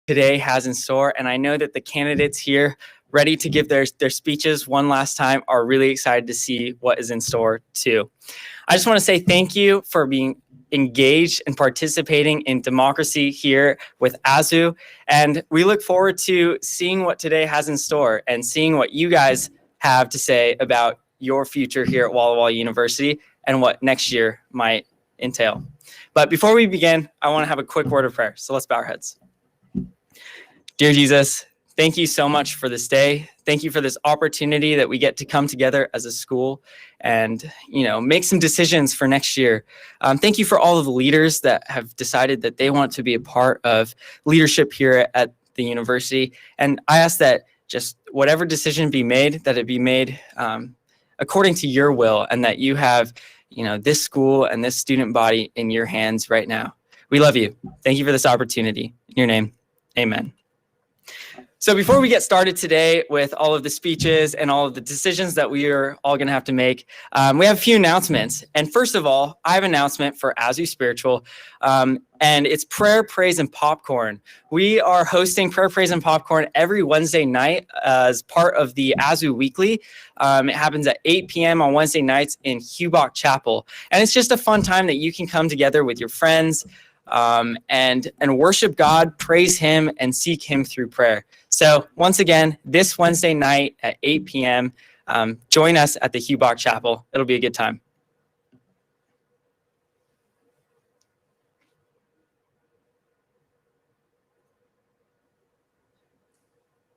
Today has in store, and I know that the candidates here ready to give their speeches one last time are really excited to see what is in store too. I just want to say thank you for being engaged and participating in democracy here with ASWWU, and we look forward to seeing what today has in store and seeing what you guys have to say about your future here at Walla Walla University and what next year might entail. But before we begin, I want to have a quick word of prayer, so let's bow our heads. Dear Jesus, thank you so much for this day. Thank you for this opportunity that we get to come together as a school and, make some decisions for next year. Thank you for all of the leaders that have decided that they want to be a part of leadership here at the university. And I ask that just whatever decision be made, that it be made according to your will, and that you have, this school and this student body in your hands right now. We love you. Thank you for this opportunity. In your name, amen. So before we get started today with all of the speeches and all of the decisions that we are all going to have to make, we have a few announcements. And first of all, I have an announcement for ASWWU Spiritual, and it's Prayer, Praise, and Popcorn. We are hosting Prayer, Praise, and Popcorn every Wednesday night as part of the ASWWU Weekly. It happens at 8 p.m. on Wednesday nights in Hubach Chapel. And it's just a fun time that you can come together with your friends and worship God, praise Him, and seek Him through prayer. So once again, this Wednesday night at 8 p.m., join us at the Hubach Chapel. It'll be a good time.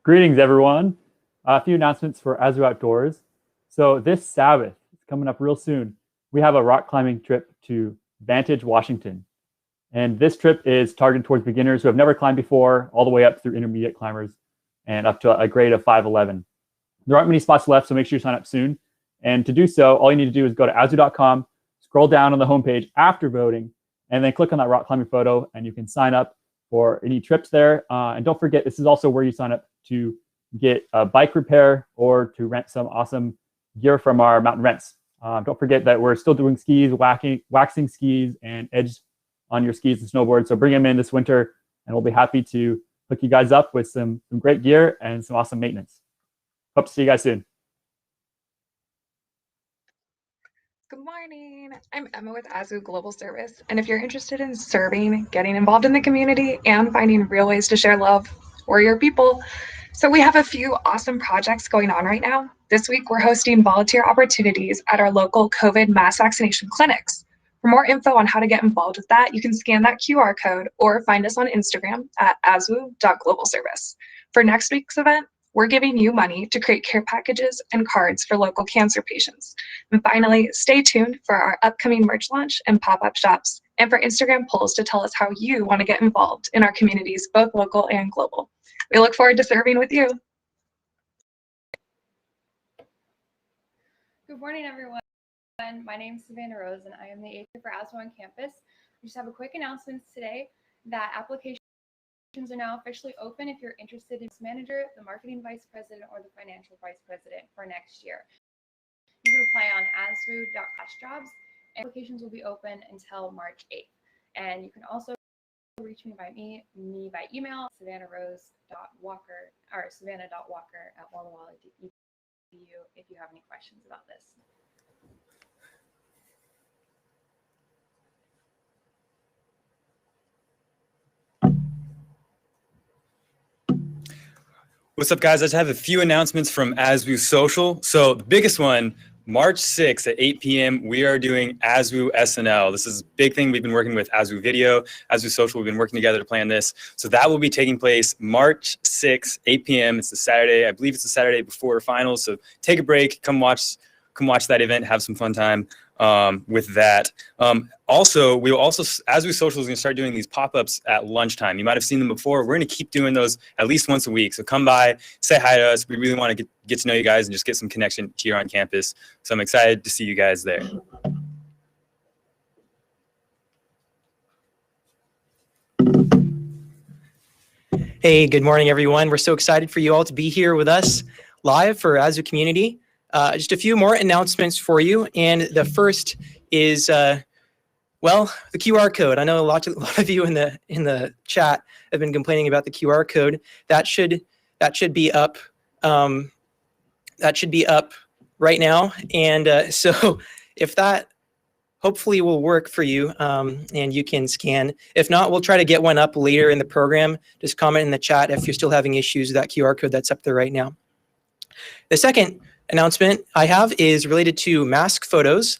Greetings, everyone. A few announcements for ASWWU Outdoors. So this Sabbath, it's coming up real soon, we have a rock climbing trip to Vantage, Washington. And this trip is targeted towards beginners who have never climbed before, all the way up through intermediate climbers and up to a grade of 511. There aren't many spots left, so make sure you sign up soon. And to do so, all you need to do is go to ASWWU.com, scroll down on the homepage after voting, and then click on that rock climbing photo, and you can sign up for any trips there. And don't forget, this is also where you sign up to get a bike repair or to rent some awesome gear from our mountain rents. Don't forget that we're still doing skis, waxing skis, and edge on your skis and snowboards. So bring them in this winter, and we'll be happy to hook you guys up with some great gear and some awesome maintenance. Hope to see you guys soon. Good morning. I'm Emma with ASWWU Global Service, and if you're interested in serving, getting involved in the community, and finding real ways to share love for your people, so we have a few awesome projects going on right now. This week, we're hosting volunteer opportunities at our local COVID mass vaccination clinics. For more info on how to get involved with that, you can scan that QR code or find us on Instagram at aswwu.globalservice. For next week's event, we're giving you money to create care packages and cards for local cancer patients. And finally, stay tuned for our upcoming merch launch and pop-up shops, and for Instagram polls to tell us how you want to get involved in our communities, both local and global. We look forward to serving with you. Good morning, everyone. My name is Savannah Rose, and I am the AHA for ASWWU on campus. We just have a quick announcement today that applications are now officially open if you're interested in manager, the marketing vice president, or the financial vice president for next year. You can apply on aswwu.jobs, and applications will be open until March 8th. And you can also reach me by email, savannah.walker@wallawalla.edu if you have any questions about this. What's up, guys? I just have a few announcements from ASWWU Social. So the biggest one, March 6th at 8 p.m., we are doing ASWWU SNL. This is a big thing. We've been working with ASWWU Video, ASWWU Social. We've been working together to plan this. So that will be taking place March 6th, 8 p.m. It's the Saturday. I believe it's the Saturday before finals. So take a break, come watch that event, have some fun time with that. Also, we will also, ASWWU Social is going to start doing these pop-ups at lunchtime. You might have seen them before. We're going to keep doing those at least once a week. So come by, say hi to us. We really want to get to know you guys and just get some connection here on campus. So I'm excited to see you guys there. Hey, good morning, everyone. We're so excited for you all to be here with us live for ASWWU Community. Just a few more announcements for you. And the first is, well, the QR code. I know a lot of you in the chat have been complaining about the QR code. That should be up. That should be up right now. And so if that hopefully will work for you, and you can scan. If not, we'll try to get one up later in the program. Just comment in the chat if you're still having issues with that QR code that's up there right now. The second announcement I have is related to mask photos.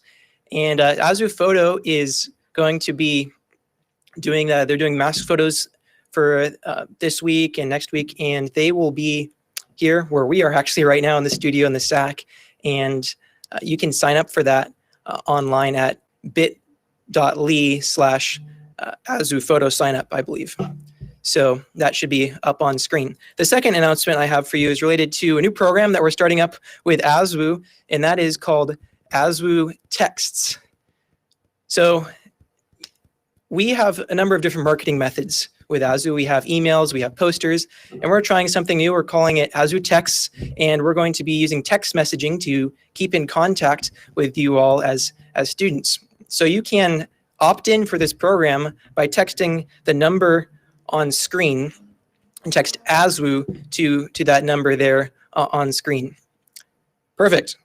And ASWWU Photo is going to be doing, they're doing mask photos for this week and next week, and they will be here where we are actually right now in the studio in the SAC. And you can sign up for that online at bit.ly/ASWWU Photo sign up, I believe. So that should be up on screen. The second announcement I have for you is related to a new program that we're starting up with ASWWU, and that is called ASWWU Texts. So we have a number of different marketing methods with ASWWU. We have emails, we have posters, and we're trying something new. We're calling it ASWWU Texts, and we're going to be using text messaging to keep in contact with you all as students. So you can opt in for this program by texting the number on screen and text ASWWU to that number there on screen. Perfect.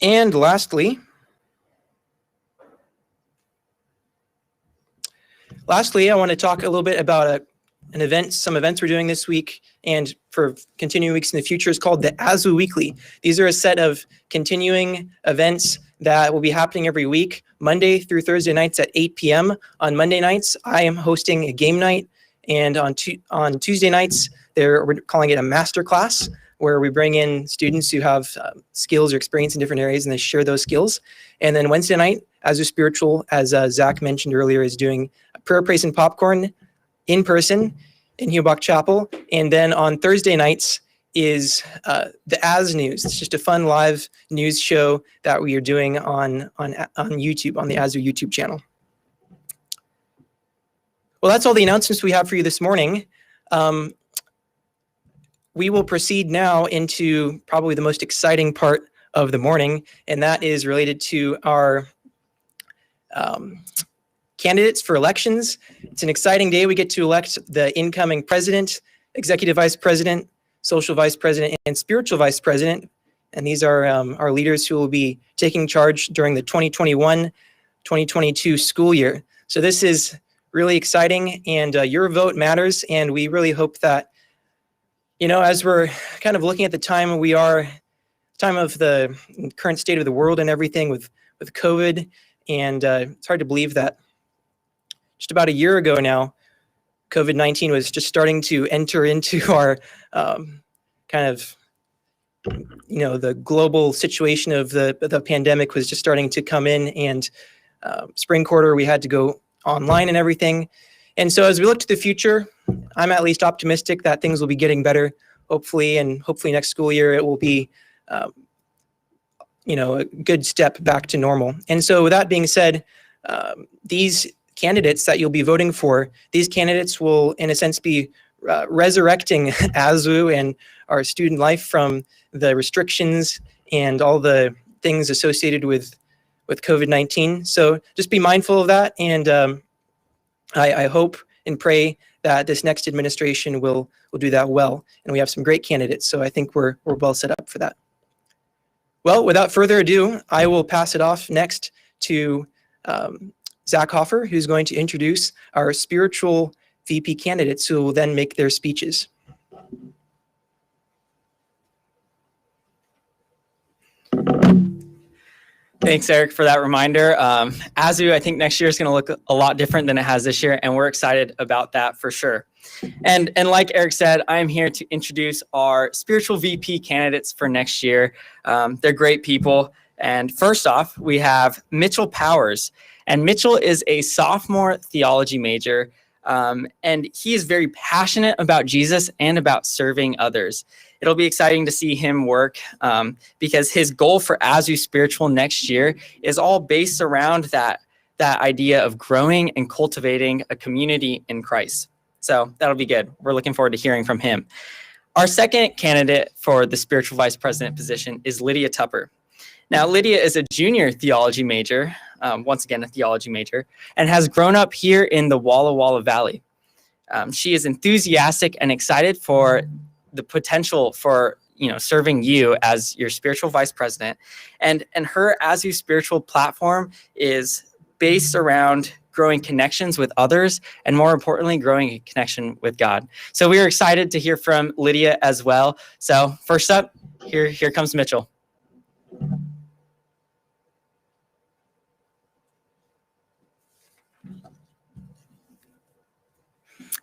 And lastly, lastly, I want to talk a little bit about some events we're doing this week and for continuing weeks in the future is called the ASWWU Weekly. These are a set of continuing events that will be happening every week, Monday through Thursday nights at 8 p.m. On Monday nights, I am hosting a game night, and on Tuesday nights, we're calling it a master class, where we bring in students who have skills or experience in different areas and they share those skills. And then Wednesday night, ASWWU Spiritual, as Zach mentioned earlier, is doing prayer, praise, and popcorn in person in Hubach Chapel. And then on Thursday nights is the As News. It's just a fun live news show that we are doing on YouTube, on the ASWWU YouTube channel. Well, that's all the announcements we have for you this morning. We will proceed now into probably the most exciting part of the morning, and that is related to our candidates for elections. It's an exciting day. We get to elect the incoming president, executive vice president, social vice president, and spiritual vice president. And these are our leaders who will be taking charge during the 2021-2022 school year. So this is really exciting, and your vote matters. And we really hope that, you know, as we're kind of looking at the time of the current state of the world and everything with COVID, and it's hard to believe that just about a year ago now, COVID-19 was just starting to enter into our kind of, you know, the global situation of the pandemic was just starting to come in, and spring quarter, we had to go online and everything. And so as we look to the future, I'm at least optimistic that things will be getting better, hopefully, and hopefully next school year it will be, you know, a good step back to normal. And so with that being said, these candidates that you'll be voting for, these candidates will, in a sense, be resurrecting ASWWU and our student life from the restrictions and all the things associated with COVID-19. So just be mindful of that, and I hope and pray that this next administration will do that well. And we have some great candidates, so I think we're well set up for that. Well, without further ado, I will pass it off next to Zach Hoffer, who's going to introduce our spiritual VP candidates who will then make their speeches. Thanks, Eric, for that reminder. ASWWU, I think next year is going to look a lot different than it has this year, and we're excited about that for sure. And like Eric said, I'm here to introduce our spiritual VP candidates for next year. They're great people. And first off, we have Mitchell Powers. And Mitchell is a sophomore theology major, and he is very passionate about Jesus and about serving others. It'll be exciting to see him work because his goal for ASWWU Spiritual next year is all based around that idea of growing and cultivating a community in Christ. So that'll be good. We're looking forward to hearing from him. Our second candidate for the spiritual vice president position is Lydia Tupper. Now, Lydia is a junior theology major, once again, a theology major, and has grown up here in the Walla Walla Valley. She is enthusiastic and excited for the potential for, you know, serving you as your spiritual vice president. And her ASWWU Spiritual platform is based around growing connections with others, and more importantly, growing a connection with God. So we are excited to hear from Lydia as well. So first up, here comes Mitchell.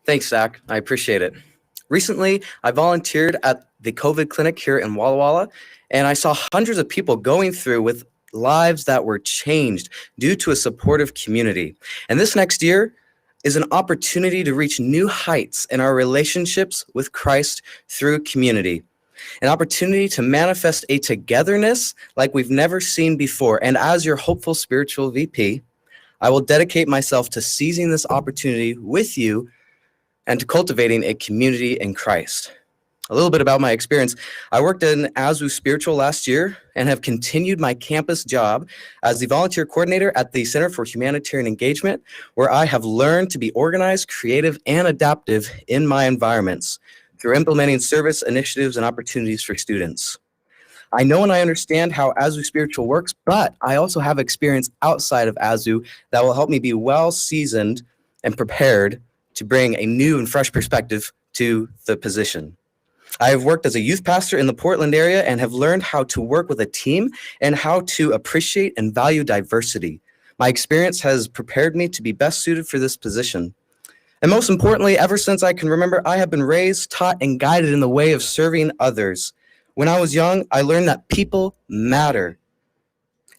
Thanks, Zach. I appreciate it. Recently, I volunteered at the COVID clinic here in Walla Walla, and I saw hundreds of people going through with lives that were changed due to a supportive community. And this next year is an opportunity to reach new heights in our relationships with Christ through community. An opportunity to manifest a togetherness like we've never seen before. And as your hopeful spiritual VP, I will dedicate myself to seizing this opportunity with you and to cultivating a community in Christ. A little bit about my experience. I worked in ASWWU Spiritual last year and have continued my campus job as the volunteer coordinator at the Center for Humanitarian Engagement, where I have learned to be organized, creative, and adaptive in my environments through implementing service initiatives and opportunities for students. I know and I understand how ASWWU Spiritual works, but I also have experience outside of ASWWU that will help me be well seasoned and prepared to bring a new and fresh perspective to the position. I have worked as a youth pastor in the Portland area and have learned how to work with a team and how to appreciate and value diversity. My experience has prepared me to be best suited for this position. And most importantly, ever since I can remember, I have been raised, taught, and guided in the way of serving others. When I was young, I learned that people matter.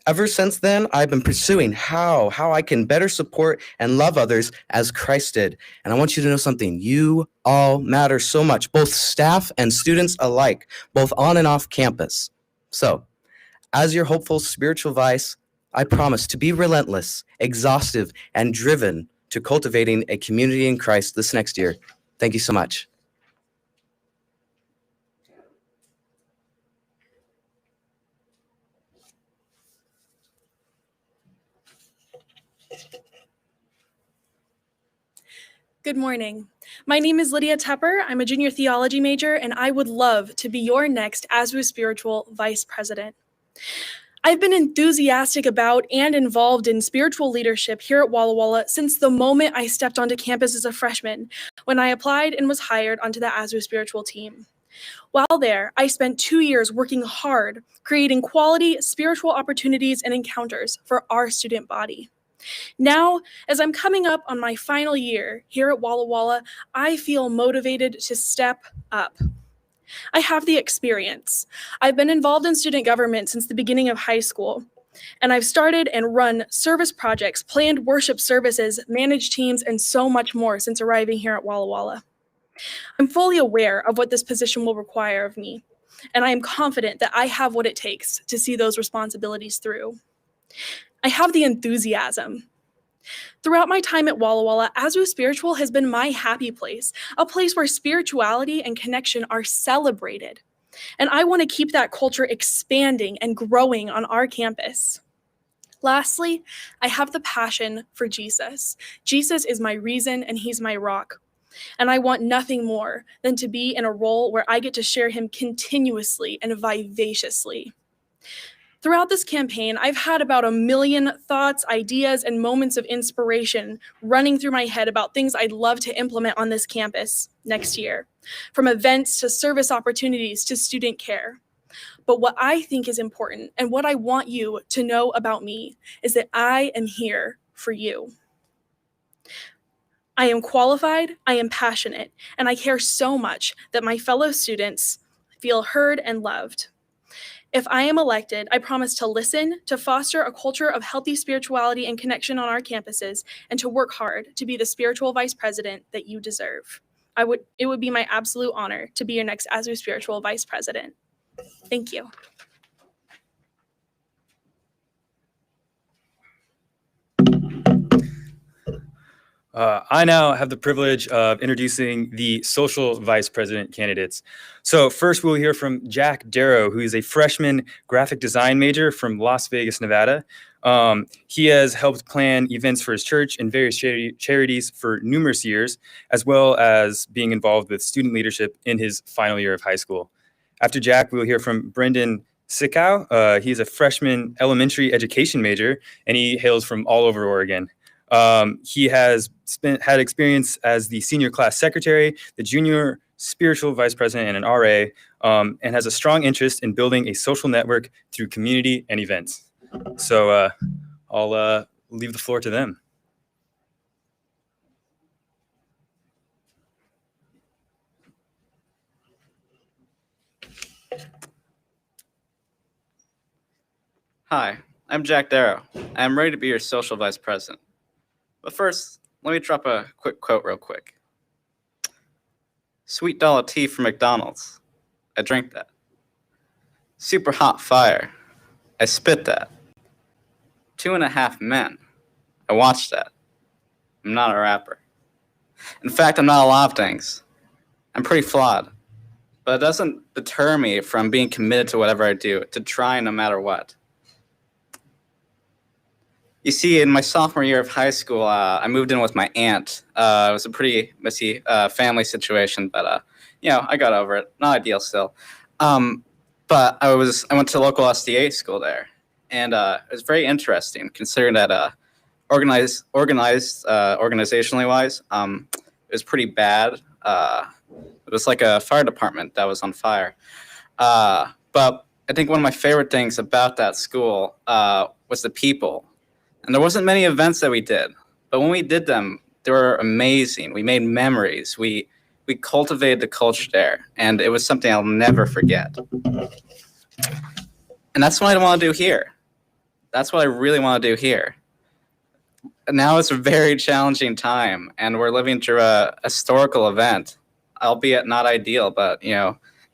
Ever since then, I've been pursuing how I can better support and love others as Christ did. And I want you to know something. You all matter so much, both staff and students alike, both on and off campus. So, as your hopeful spiritual vice, I promise to be relentless, exhaustive, and driven to cultivating a community in Christ this next year. Thank you so much. Good morning. My name is Lydia Tupper. I'm a junior theology major, and I would love to be your next ASWWU spiritual vice president. I've been enthusiastic about and involved in spiritual leadership here at Walla Walla since the moment I stepped onto campus as a freshman, when I applied and was hired onto the ASWWU spiritual team. While there, I spent 2 years working hard, creating quality spiritual opportunities and encounters for our student body. Now, as I'm coming up on my final year here at Walla Walla, I feel motivated to step up. I have the experience. I've been involved in student government since the beginning of high school, and I've started and run service projects, planned worship services, managed teams, and so much more since arriving here at Walla Walla. I'm fully aware of what this position will require of me, and I am confident that I have what it takes to see those responsibilities through. I have the enthusiasm. Throughout my time at Walla Walla, ASWWU Spiritual has been my happy place, a place where spirituality and connection are celebrated. And I want to keep that culture expanding and growing on our campus. Lastly, I have the passion for Jesus. Jesus is my reason and he's my rock. And I want nothing more than to be in a role where I get to share him continuously and vivaciously. Throughout this campaign, I've had about 1 million thoughts, ideas, and moments of inspiration running through my head about things I'd love to implement on this campus next year, from events to service opportunities to student care. But what I think is important and what I want you to know about me is that I am here for you. I am qualified, I am passionate, and I care so much that my fellow students feel heard and loved. If I am elected, I promise to listen, to foster a culture of healthy spirituality and connection on our campuses, and to work hard to be the spiritual vice president that you deserve. It would be my absolute honor to be your next ASWWU spiritual vice president. Thank you. I now have the privilege of introducing the social vice president candidates. So first we'll hear from Jack Darrow, who is a freshman graphic design major from Las Vegas, Nevada. He has helped plan events for his church and various charities for numerous years, as well as being involved with student leadership in his final year of high school. After Jack, we'll hear from Brendan Sikow. He's a freshman elementary education major, and he hails from all over Oregon. He has had experience as the senior class secretary, the junior spiritual vice president, and an RA, and has a strong interest in building a social network through community and events. So I'll leave the floor to them. Hi, I'm Jack Darrow. I'm ready to be your social vice president. But first, let me drop a quick quote real quick. Sweet dollar tea from McDonald's. I drink that. Super hot fire. I spit that. 2.5 Men. I watch that. I'm not a rapper. In fact, I'm not a lot of things. I'm pretty flawed. But it doesn't deter me from being committed to whatever I do, to trying no matter what. You see, in my sophomore year of high school, I moved in with my aunt. It was a pretty messy family situation, but I got over it. Not ideal still. But I went to local SDA school there, and it was very interesting considering that organizationally wise, it was pretty bad. It was like a fire department that was on fire. But I think one of my favorite things about that school was the people. And there wasn't many events that we did, but when we did them, they were amazing. We made memories. We cultivated the culture there, and it was something I'll never forget. And that's what I want to do here. That's what I really want to do here. Now it's a very challenging time, and we're living through a historical event, albeit not ideal, but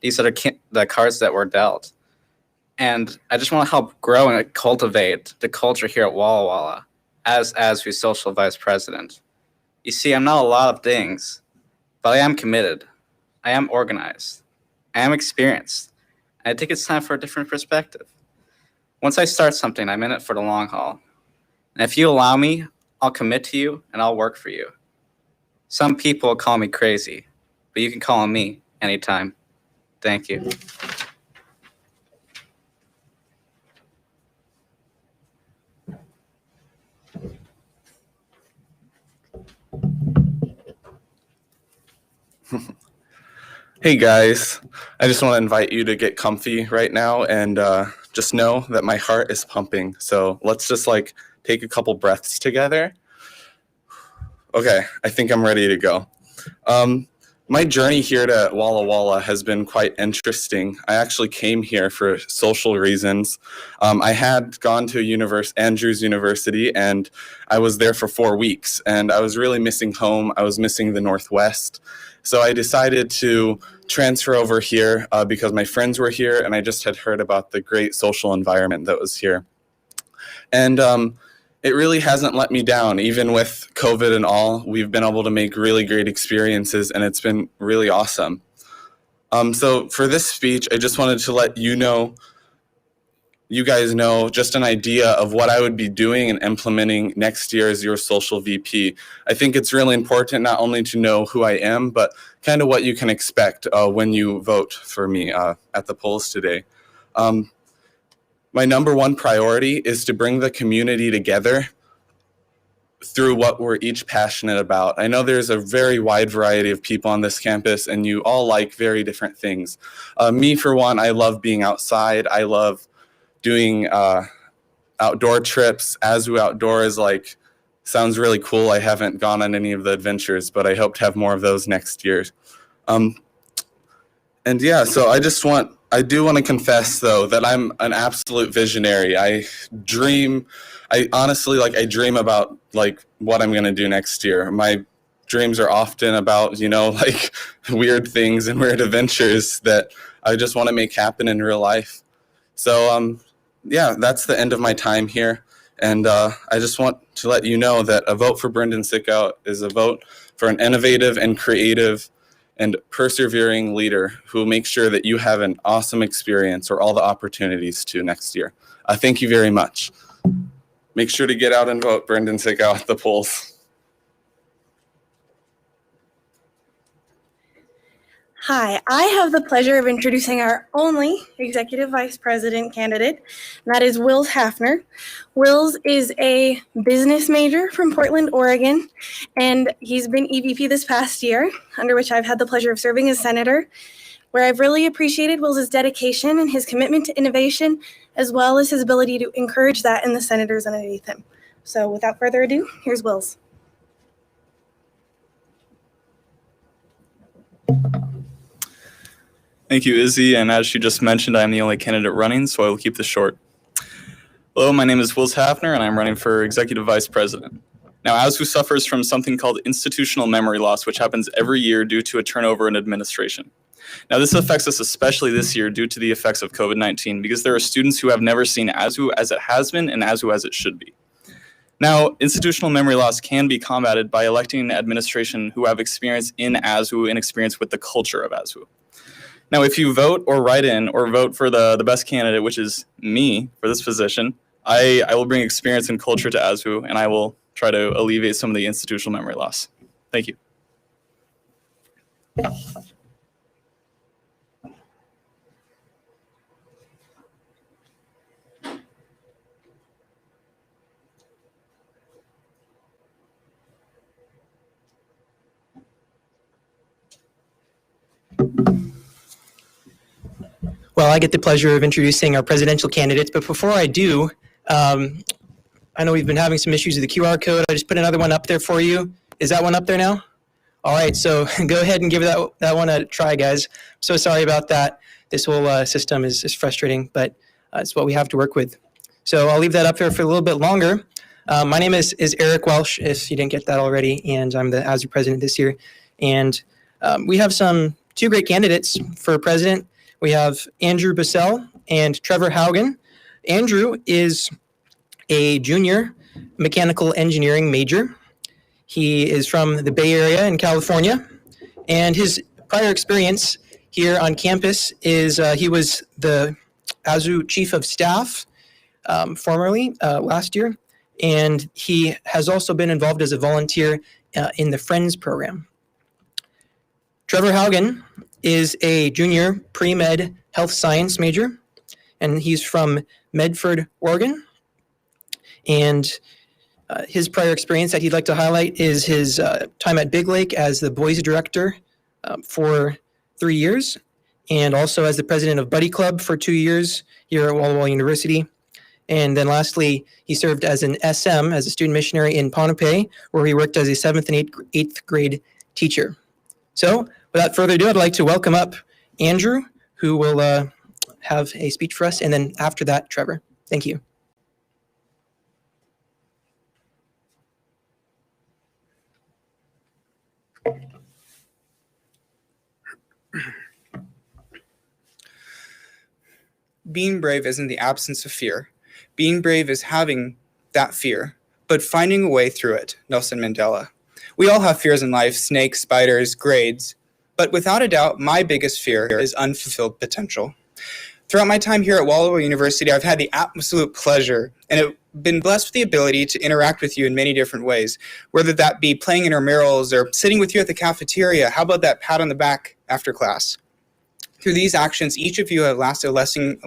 these are the cards that were dealt. And I just want to help grow and cultivate the culture here at Walla Walla as ASWWU Social Vice President. You see, I'm not a lot of things, but I am committed. I am organized. I am experienced. And I think it's time for a different perspective. Once I start something, I'm in it for the long haul. And if you allow me, I'll commit to you and I'll work for you. Some people call me crazy, but you can call on me anytime. Thank you. Hey guys, I just want to invite you to get comfy right now and just know that my heart is pumping. So let's just take a couple breaths together. Okay, I think I'm ready to go. My journey here to Walla Walla has been quite interesting. I actually came here for social reasons. I had gone to Andrews University, and I was there for 4 weeks, and I was really missing home. I was missing the Northwest. So I decided to transfer over here because my friends were here, and I just had heard about the great social environment that was here. And it really hasn't let me down. Even with COVID and all, we've been able to make really great experiences, and it's been really awesome. So for this speech, I just wanted to let you guys know just an idea of what I would be doing and implementing next year as your social VP. I think it's really important not only to know who I am, but kind of what you can expect when you vote for me at the polls today. My number one priority is to bring the community together through what we're each passionate about. I know there's a very wide variety of people on this campus, and you all like very different things. Me, for one, I love being outside. I love doing outdoor trips. ASWWU Outdoors sounds really cool. I haven't gone on any of the adventures, but I hope to have more of those next year. And yeah, so I do want to confess though that I'm an absolute visionary. I honestly dream about what I'm going to do next year. My dreams are often about, weird things and weird adventures that I just want to make happen in real life. So yeah, that's the end of my time here. And I just want to let you know that a vote for Brendan Sikow is a vote for an innovative and creative and persevering leader who makes sure that you have an awesome experience or all the opportunities to next year. Thank you very much. Make sure to get out and vote Brendan Sikow at the polls. Hi, I have the pleasure of introducing our only Executive Vice President candidate, and that is Wills Hafner. Wills is a business major from Portland, Oregon, and he's been EVP this past year, under which I've had the pleasure of serving as senator, where I've really appreciated Wills' dedication and his commitment to innovation, as well as his ability to encourage that in the senators underneath him. So without further ado, here's Wills. Thank you, Izzy, and as she just mentioned, I am the only candidate running, so I will keep this short. Hello, my name is Wills Hafner, and I'm running for Executive Vice President. Now, ASWWU suffers from something called institutional memory loss, which happens every year due to a turnover in administration. Now, this affects us especially this year due to the effects of COVID-19, because there are students who have never seen ASWWU as it has been and ASWWU as it should be. Now, institutional memory loss can be combated by electing an administration who have experience in ASWWU and experience with the culture of ASWWU. Now, if you vote or write in or vote for the best candidate, which is me for this position, I will bring experience and culture to ASWWU, and I will try to alleviate some of the institutional memory loss. Thank you. Well, I get the pleasure of introducing our presidential candidates, but before I do, I know we've been having some issues with the QR code. I just put another one up there for you. Is that one up there now? All right, so go ahead and give that one a try, guys. So sorry about that. This whole system is frustrating, but it's what we have to work with. So I'll leave that up there for a little bit longer. My name is Eric Welsh, if you didn't get that already, and I'm the ASWWU president this year. And we have two great candidates for president. We have Andrew Basell and Trevor Haugen. Andrew is a junior mechanical engineering major. He is from the Bay Area in California, and his prior experience here on campus is he was the ASWWU chief of staff formerly last year, and he has also been involved as a volunteer in the Friends program. Trevor Haugen is a junior pre-med health science major, and he's from Medford, Oregon. And his prior experience that he'd like to highlight is his time at Big Lake as the boys director for 3 years, and also as the president of Buddy Club for 2 years here at Walla Walla University. And then lastly, he served as an SM, as a student missionary in Pohnpei, where he worked as a 7th and 8th grade teacher. So without further ado, I'd like to welcome up Andrew, who will have a speech for us, and then after that, Trevor. Thank you. Being brave isn't the absence of fear. Being brave is having that fear, but finding a way through it, Nelson Mandela. We all have fears in life, snakes, spiders, grades, but without a doubt, my biggest fear is unfulfilled potential. Throughout my time here at Walla Walla University, I've had the absolute pleasure and have been blessed with the ability to interact with you in many different ways, whether that be playing intramurals or sitting with you at the cafeteria. How about that pat on the back after class? Through these actions, each of you have left a lasting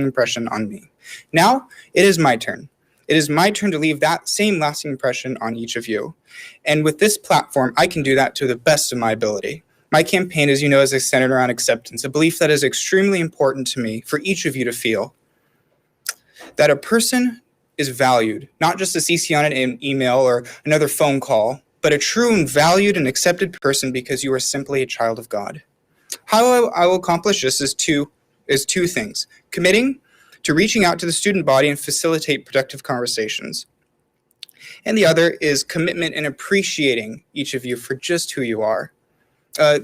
impression on me. Now, it is my turn. It is my turn to leave that same lasting impression on each of you. And with this platform, I can do that to the best of my ability. My campaign, as you know, is centered around acceptance, a belief that is extremely important to me for each of you to feel. That a person is valued, not just a CC on an email or another phone call, but a true and valued and accepted person because you are simply a child of God. How I will accomplish this is two things: committing to reaching out to the student body and facilitate productive conversations. And the other is commitment and appreciating each of you for just who you are.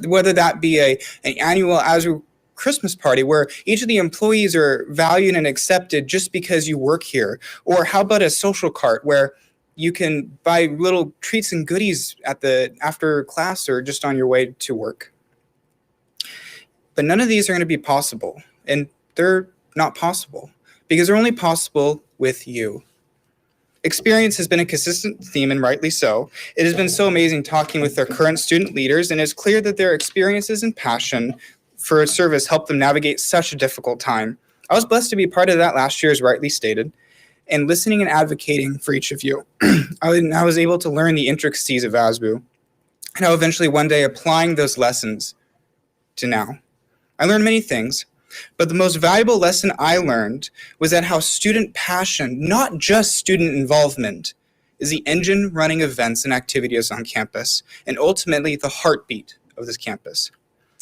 Whether that be an annual ASWWU Christmas party where each of the employees are valued and accepted just because you work here, or how about a social cart where you can buy little treats and goodies after class or just on your way to work. But none of these are going to be possible, and they're not possible because they're only possible with you. Experience has been a consistent theme, and rightly so. It has been so amazing talking with their current student leaders, and it's clear that their experiences and passion for service helped them navigate such a difficult time. I was blessed to be part of that last year, as rightly stated, and listening and advocating for each of you. I was able to learn the intricacies of ASWWU, and how eventually one day applying those lessons to now. I learned many things, but the most valuable lesson I learned was that how student passion, not just student involvement, is the engine running events and activities on campus, and ultimately the heartbeat of this campus.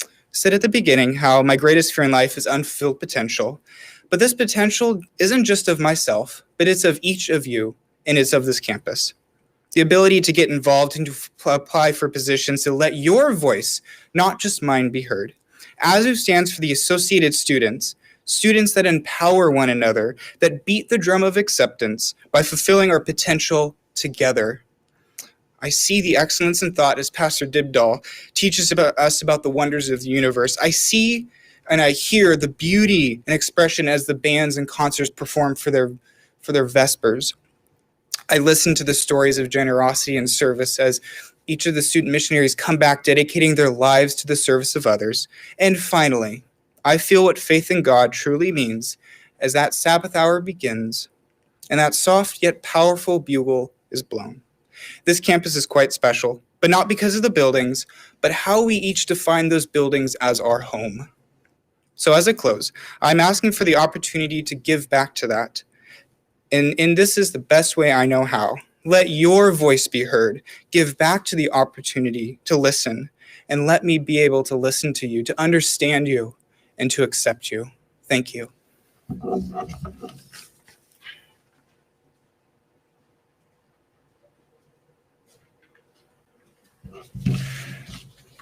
I said at the beginning how my greatest fear in life is unfulfilled potential, but this potential isn't just of myself, but it's of each of you, and it's of this campus. The ability to get involved and to apply for positions to let your voice, not just mine, be heard. ASWWU stands for the associated students, students that empower one another, that beat the drum of acceptance by fulfilling our potential together. I see the excellence in thought as Pastor Dibdahl teaches us about the wonders of the universe. I see and I hear the beauty and expression as the bands and concerts perform for their Vespers. I listen to the stories of generosity and service as each of the student missionaries come back dedicating their lives to the service of others. And finally, I feel what faith in God truly means as that Sabbath hour begins and that soft yet powerful bugle is blown. This campus is quite special, but not because of the buildings, but how we each define those buildings as our home. So as I close, I'm asking for the opportunity to give back to that. And this is the best way I know how. Let your voice be heard. Give back to the opportunity to listen, and let me be able to listen to you, to understand you, and to accept you. Thank you.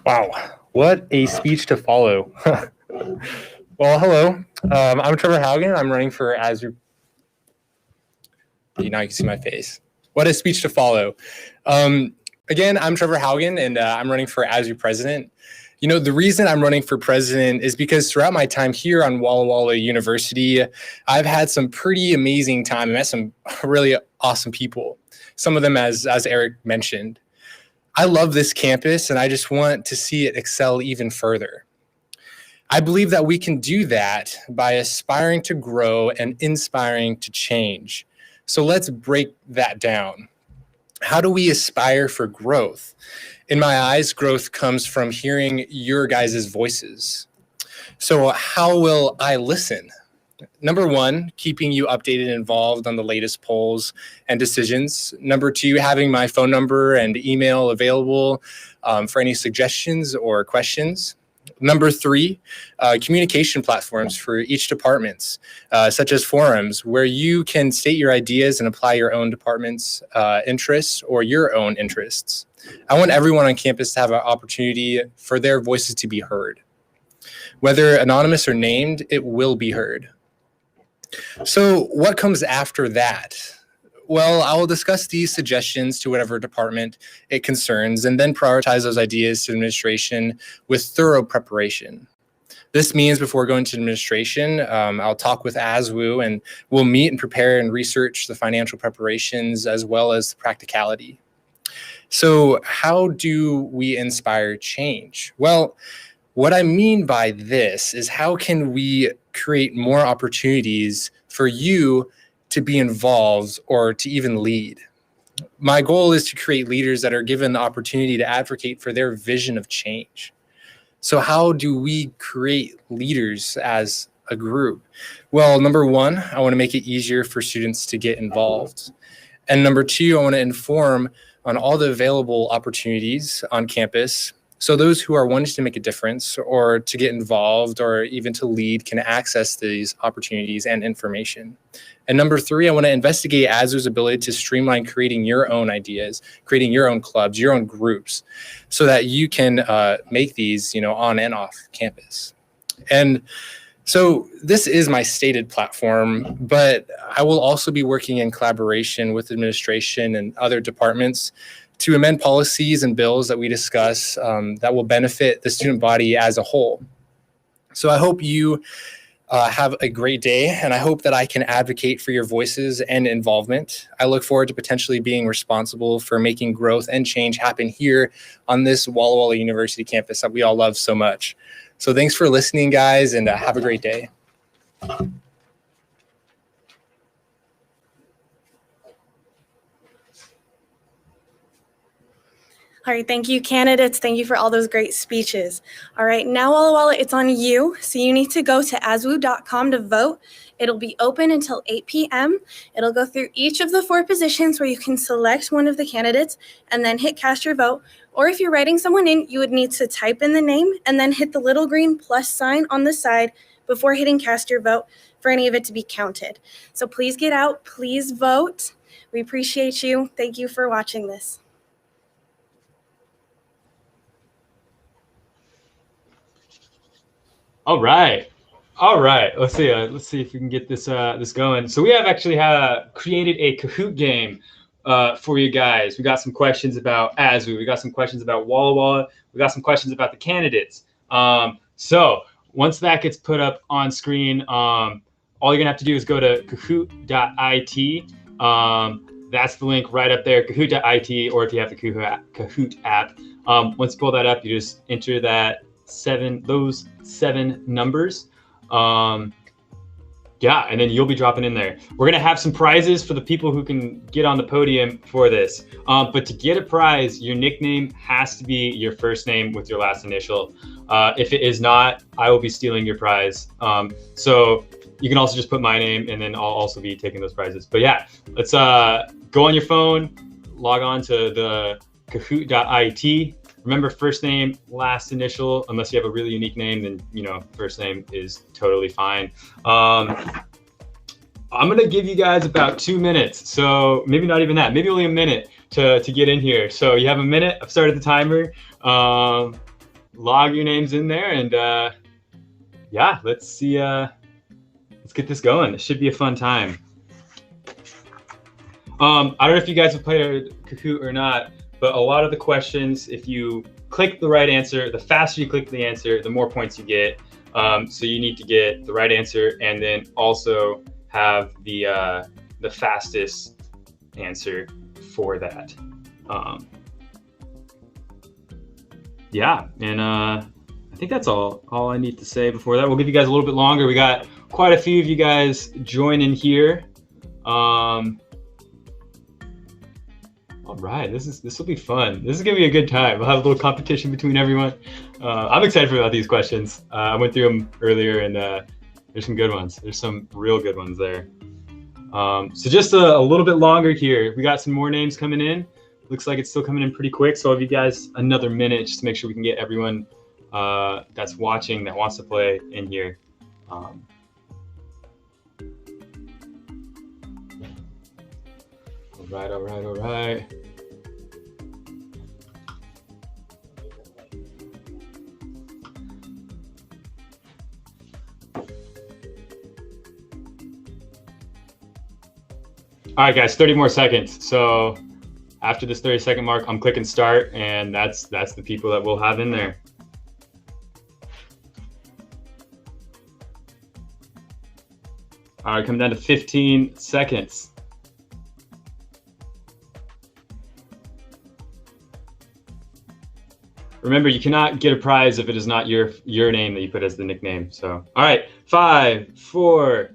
Wow, what a speech to follow. Well, hello. I'm Trevor Haugen. I'm running for ASWWU. Now you can see my face. What a speech to follow. Again, I'm Trevor Haugen, and I'm running for ASWWU president. You know, the reason I'm running for president is because throughout my time here on Walla Walla University, I've had some pretty amazing time. I met some really awesome people. Some of them, as Eric mentioned. I love this campus, and I just want to see it excel even further. I believe that we can do that by aspiring to grow and inspiring to change. So let's break that down. How do we aspire for growth? In my eyes, growth comes from hearing your guys' voices. So how will I listen? Number one, keeping you updated and involved on the latest polls and decisions. Number two, having my phone number and email available for any suggestions or questions. Number three, communication platforms for each department, such as forums where you can state your ideas and apply your own department's interests or your own interests. I want everyone on campus to have an opportunity for their voices to be heard. Whether anonymous or named, it will be heard. So what comes after that? Well, I will discuss these suggestions to whatever department it concerns and then prioritize those ideas to administration with thorough preparation. This means before going to administration, I'll talk with ASWWU and we'll meet and prepare and research the financial preparations as well as the practicality. So how do we inspire change? Well, what I mean by this is how can we create more opportunities for you to be involved or to even lead? My goal is to create leaders that are given the opportunity to advocate for their vision of change. So how do we create leaders as a group? Well, number one, I want to make it easier for students to get involved. And number two, I want to inform on all the available opportunities on campus so those who are wanting to make a difference or to get involved or even to lead can access these opportunities and information. And number three, I want to investigate ASWWU's ability to streamline creating your own ideas, creating your own clubs, your own groups, so that you can make these, on and off campus. And so this is my stated platform, but I will also be working in collaboration with administration and other departments to amend policies and bills that we discuss that will benefit the student body as a whole. So I hope you have a great day, and I hope that I can advocate for your voices and involvement. I look forward to potentially being responsible for making growth and change happen here on this Walla Walla University campus that we all love so much. So thanks for listening, guys, and have a great day. All right, thank you, candidates. Thank you for all those great speeches. All right, now Walla Walla, it's on you. So you need to go to aswwu.com to vote. It'll be open until 8 p.m. It'll go through each of the 4 positions where you can select one of the candidates and then hit cast your vote. Or if you're writing someone in, you would need to type in the name and then hit the little green plus sign on the side before hitting cast your vote for any of it to be counted. So please get out, please vote. We appreciate you. Thank you for watching this. All right. Let's see if we can get this this going. So we have actually created a Kahoot game for you guys. We got some questions about ASWWU. We got some questions about Walla Walla. We got some questions about the candidates. So once that gets put up on screen, all you're gonna have to do is go to kahoot.it. That's the link right up there, kahoot.it, or if you have the Kahoot app. Once you pull that up, you just enter those 7 numbers. Yeah, and then you'll be dropping in there. We're gonna have some prizes for the people who can get on the podium for this. But to get a prize, your nickname has to be your first name with your last initial. If it is not, I will be stealing your prize. So you can also just put my name, and then I'll also be taking those prizes. But yeah, let's go on your phone, log on to the kahoot.it. Remember, first name, last initial. Unless you have a really unique name, then first name is totally fine. I'm gonna give you guys about 2 minutes, so maybe not even that, maybe only a minute to get in here. So you have a minute. I've started the timer. Log your names in there, and yeah, let's see. Let's get this going. It should be a fun time. I don't know if you guys have played Kahoot or not, but a lot of the questions, if you click the right answer, the faster you click the answer, the more points you get. So you need to get the right answer and then also have the fastest answer for that. Yeah, and I think that's all I need to say before that. We'll give you guys a little bit longer. We got quite a few of you guys joining here. All right, this will be fun. This is gonna be a good time. We'll have a little competition between everyone. I'm excited about these questions. I went through them earlier, and there's some good ones. There's some real good ones there. So just a little bit longer here. We got some more names coming in. Looks like it's still coming in pretty quick. So I'll give you guys another minute just to make sure we can get everyone that's watching that wants to play in here. All right. All right, guys, 30 more seconds. So after this 30-second mark, I'm clicking start, and that's the people that we'll have in there. All right, coming down to 15 seconds. Remember, you cannot get a prize if it is not your name that you put as the nickname. So, all right, 5, 4,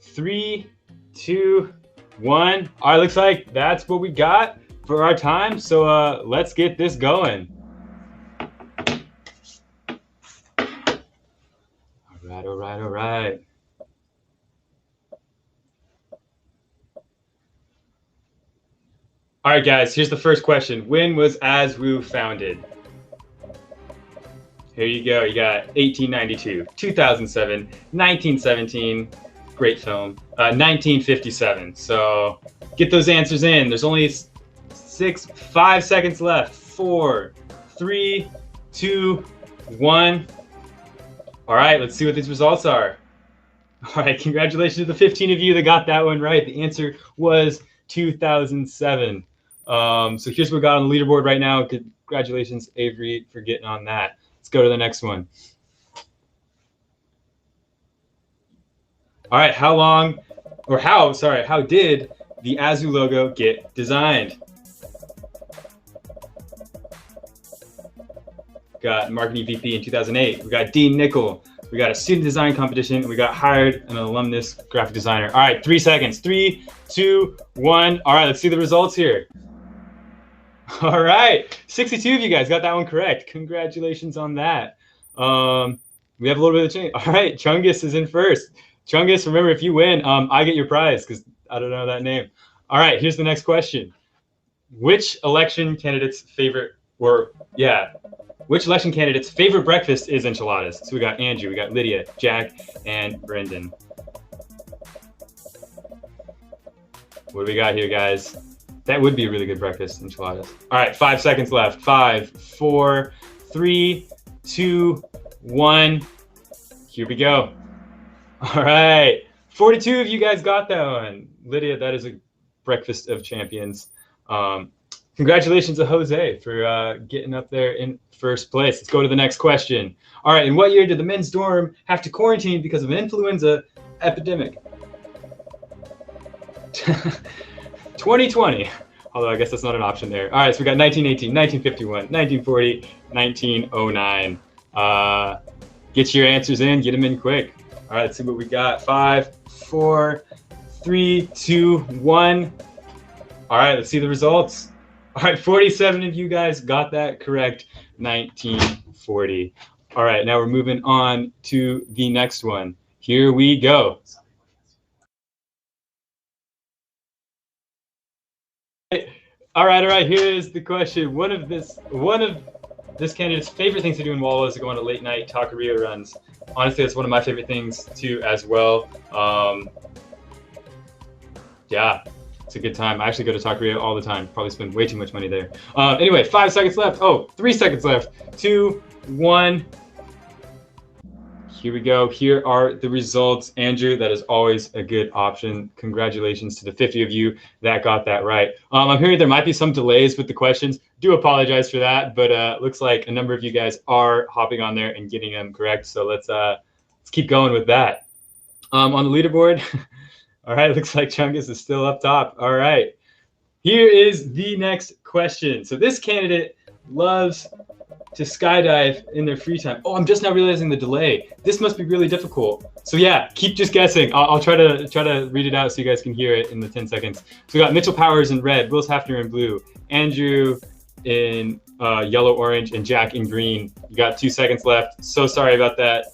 3, 2, 1. All right, looks like that's what we got for our time. So let's get this going. All right. All right, guys, here's the first question. When was ASWWU founded? Here you go. You got 1892, 2007, 1917, great film, 1957. So get those answers in. There's only 5 seconds left. 4, 3, 2, 1. All right, let's see what these results are. All right, congratulations to the 15 of you that got that one right. The answer was 2007. So here's what we got on the leaderboard right now. Congratulations, Avery, for getting on that. Let's go to the next one. All right, how did the ASWWU logo get designed? Got marketing VP in 2008. We got Dean Nickel. We got a student design competition. And we got hired an alumnus graphic designer. All right, 3 seconds. 3, 2, 1. All right, let's see the results here. All right, 62 of you guys got that one correct. Congratulations on that. We have a little bit of change. All right, Chungus is in first. Chungus, remember, if you win, I get your prize because I don't know that name. All right, here's the next question. Which election candidate's favorite breakfast is enchiladas? So we got Andrew, we got Lydia, Jack, and Brendan. What do we got here, guys? That would be a really good breakfast, enchiladas. All right, 5 seconds left. 5, 4, 3, 2, 1. Here we go. All right, 42 of you guys got that one. Lydia, that is a breakfast of champions. Congratulations to Jose for getting up there in first place. Let's go to the next question. All right, in what year did the men's dorm have to quarantine because of an influenza epidemic? 2020, although I guess that's not an option there. All right, so we got 1918, 1951, 1940, 1909. Get your answers in, get them in quick. All right, let's see what we got. 5, 4, 3, 2, 1. All right, let's see the results. All right, 47 of you guys got that correct. 1940. All right, now we're moving on to the next one. Here we go. All right. Here is the question. One of this candidate's favorite things to do in Walla is to go on a late night taqueria runs. Honestly, that's one of my favorite things too, as well. Yeah, it's a good time. I actually go to taqueria all the time. Probably spend way too much money there. Anyway, 5 seconds left. Oh, 3 seconds left. 2, 1. Here we go. Here are the results. Andrew, that is always a good option. Congratulations to the 50 of you that got that right. I'm hearing there might be some delays with the questions. Do apologize for that, but looks like a number of you guys are hopping on there and getting them correct. So let's keep going with that. On the leaderboard, all right, looks like Chungus is still up top. All right, here is the next question. So this candidate loves to skydive in their free time. Oh, I'm just now realizing the delay. This must be really difficult. So yeah, keep just guessing. I'll try to read it out so you guys can hear it in the 10 seconds. So we got Mitchell Powers in red, Wills Hafner in blue, Andrew in yellow, orange, and Jack in green. You got 2 seconds left. So sorry about that.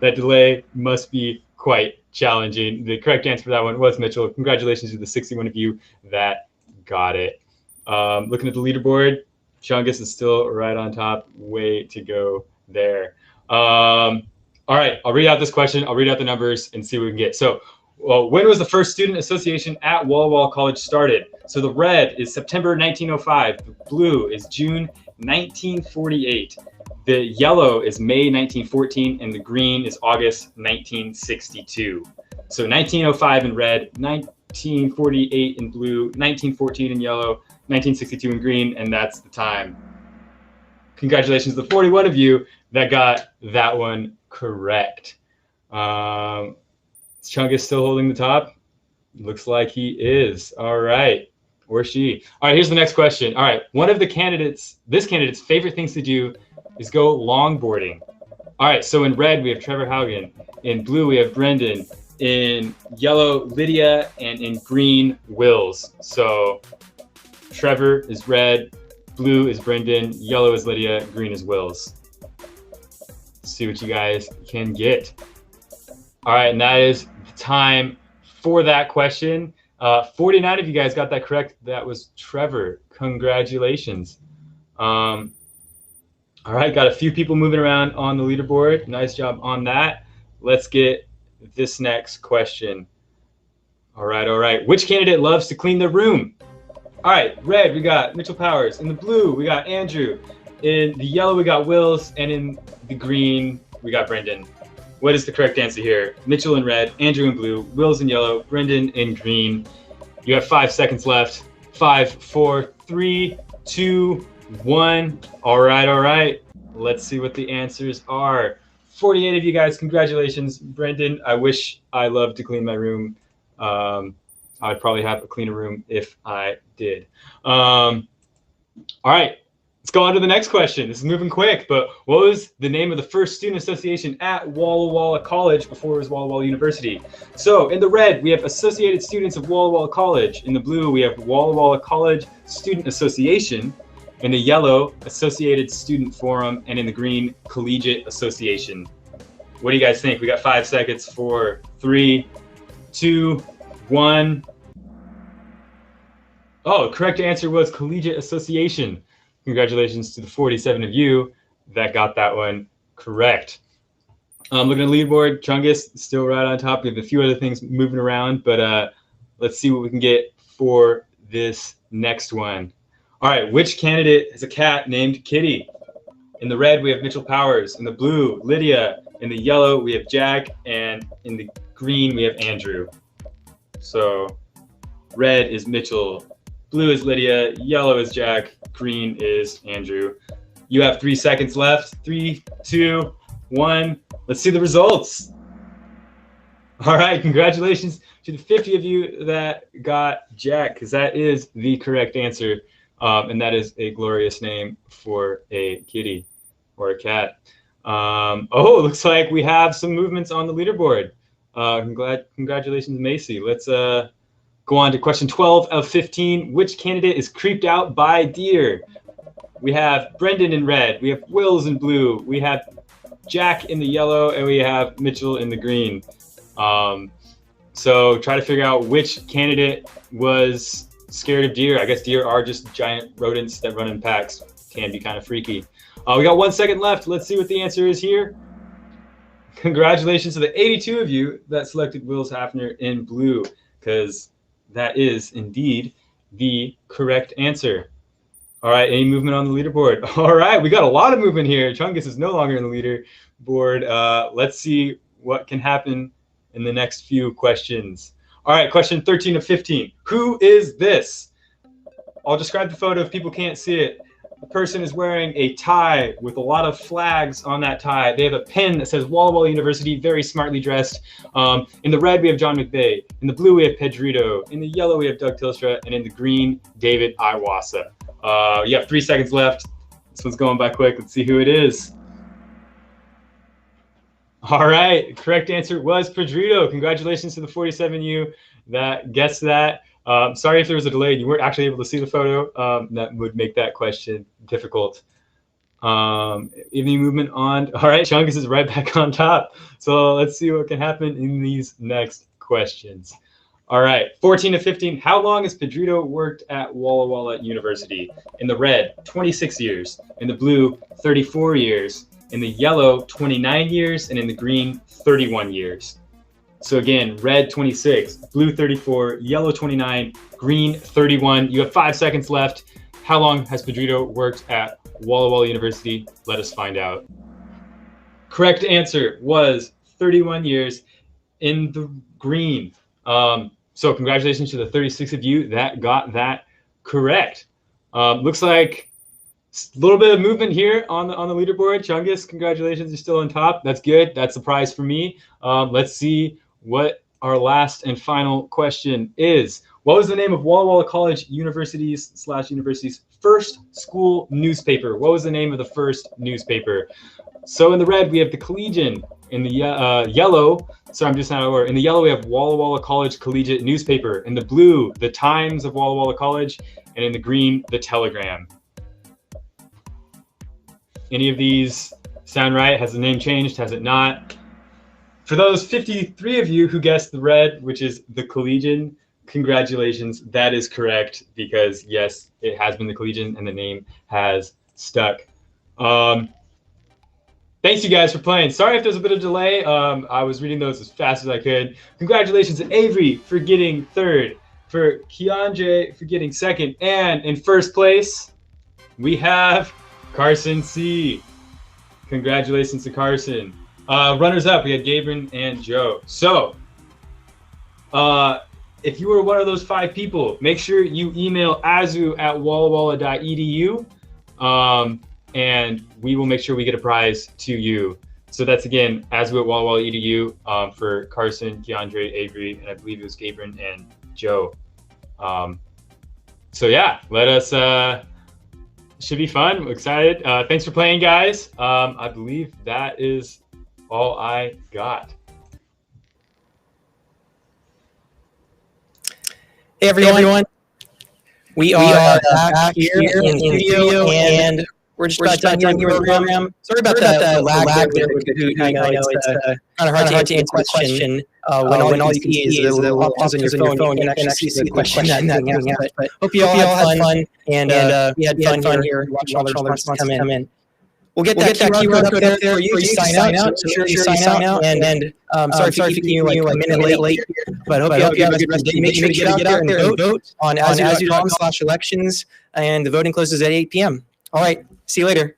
That delay must be quite challenging. The correct answer for that one was Mitchell. Congratulations to the 61 of you that got it. Looking at the leaderboard, Chungus is still right on top. Way to go there. All right, I'll read out this question. I'll read out the numbers and see what we can get. So, when was the first student association at Walla Walla College started? So the red is September 1905. The blue is June 1948. The yellow is May 1914, and the green is August 1962. So 1905 in red, 1948 in blue, 1914 in yellow, 1962 in green, and that's the time. Congratulations to the 41 of you that got that one correct. Chungus still holding the top? Looks like he is. All right. Or she. All right, here's the next question. All right, one of this candidate's favorite things to do is go longboarding. All right, so in red, we have Trevor Haugen. In blue, we have Brendan. In yellow, Lydia. And in green, Wills. So Trevor is red, blue is Brendan, yellow is Lydia, green is Wills. Let's see what you guys can get. All right, and that is the time for that question. 49 of you guys got that correct. That was Trevor. Congratulations. All right, got a few people moving around on the leaderboard. Nice job on that. Let's get this next question. All right. Which candidate loves to clean their room? All right, red, we got Mitchell Powers. In the blue, we got Andrew. In the yellow, we got Wills. And in the green, we got Brendan. What is the correct answer here? Mitchell in red, Andrew in blue, Wills in yellow, Brendan in green. You have 5 seconds left. 5, 4, 3, 2, 1. All right. Let's see what the answers are. 48 of you guys, congratulations. Brendan, I wish I loved to clean my room. I'd probably have a cleaner room if I did. All right, let's go on to the next question. This is moving quick, but what was the name of the first student association at Walla Walla College before it was Walla Walla University? So in the red, we have Associated Students of Walla Walla College. In the blue, we have Walla Walla College Student Association. In the yellow, Associated Student Forum. And in the green, Collegiate Association. What do you guys think? We got 5 seconds. 4, 3, 2, 1. Oh, correct answer was Collegiate Association. Congratulations to the 47 of you that got that one correct. Looking at the leaderboard, Chungus still right on top. We have a few other things moving around, but let's see what we can get for this next one. All right, which candidate has a cat named Kitty? In the red, we have Mitchell Powers. In the blue, Lydia. In the yellow, we have Jack. And in the green, we have Andrew. So red is Mitchell, blue is Lydia, yellow is Jack, green is Andrew. You have 3 seconds left. 3, 2, 1. Let's see the results. All right, congratulations to the 50 of you that got Jack, because that is the correct answer. And that is a glorious name for a kitty or a cat. Oh, it looks like we have some movements on the leaderboard. Congratulations, Macy. Let's go on to question 12 of 15. Which candidate is creeped out by deer? We have Brendan in red. We have Wills in blue. We have Jack in the yellow, and we have Mitchell in the green. So try to figure out which candidate was scared of deer. I guess deer are just giant rodents that run in packs. Can be kind of freaky. We got 1 second left. Let's see what the answer is here. Congratulations to the 82 of you that selected Wills Hafner in blue, because that is indeed the correct answer. All right, any movement on the leaderboard? All right, we got a lot of movement here. Chungus is no longer in the leaderboard. Let's see what can happen in the next few questions. All right, question 13 of 15. Who is this? I'll describe the photo if people can't see it. The person is wearing a tie with a lot of flags on that tie. They have a pin that says Walla Walla University, very smartly dressed. In the red, we have John McVeigh. In the blue, we have Pedrito. In the yellow, we have Doug Tilstra. And in the green, David Iwasa. You have 3 seconds left. This one's going by quick. Let's see who it is. All right, correct answer was Pedrito. Congratulations to the 47U that guessed that. Sorry if there was a delay and you weren't actually able to see the photo. That would make that question difficult. Evening movement on. All right, Chungus is right back on top. So let's see what can happen in these next questions. All right, 14 to 15. How long has Pedrito worked at Walla Walla University? In the red, 26 years. In the blue, 34 years. In the yellow, 29 years. And in the green, 31 years. So again, red 26, blue 34, yellow 29, green 31. You have 5 seconds left. How long has Pedrito worked at Walla Walla University? Let us find out. Correct answer was 31 years in the green. So congratulations to the 36 of you that got that correct. Looks like a little bit of movement here on the leaderboard. Chungus, congratulations, you're still on top. That's good. That's the prize for me. Let's see what our last and final question is. What was the name of Walla Walla College University's first school newspaper? What was the name of the first newspaper? So in the red, we have the Collegian. In the yellow, sorry, I'm just not aware. In the yellow, we have Walla Walla College Collegiate Newspaper. In the blue, the Times of Walla Walla College. And in the green, the Telegram. Any of these sound right? Has the name changed? Has it not? For those 53 of you who guessed the red, which is the Collegian, congratulations. That is correct because, yes, it has been the Collegian and the name has stuck. Thanks, you guys, for playing. Sorry if there's a bit of delay. I was reading those as fast as I could. Congratulations to Avery for getting third, for Keandre for getting second, and in first place, we have Carson C. Congratulations to Carson. Runners up, we had Gabriel and Joe. So, if you were one of those 5 people, make sure you email azu@wallawalla.edu. And we will make sure we get a prize to you. So that's, again, azu@wallawalla.edu for Carson, Keandre, Avery, and I believe it was Gabriel and Joe. So yeah, let us, should be fun. We're excited. Thanks for playing, guys. I believe that is all I got. Hey, everyone. We are back here in the studio, and we're just about done here with the program. Sorry about the lag there with Kahoot. I know it's kind of hard to answer the question when all you can see is the little options on your phone. You can actually see the question that but hope you all had fun, and we had fun here watching all the responses come in. We'll get that QR code up there for you to sign out. So sure you sign out. And sorry for keeping you like a minute late. But hope you have a good rest of the day. Make sure to get out there and vote on azu.com/elections. And the voting closes at 8 p.m. All right. See you later.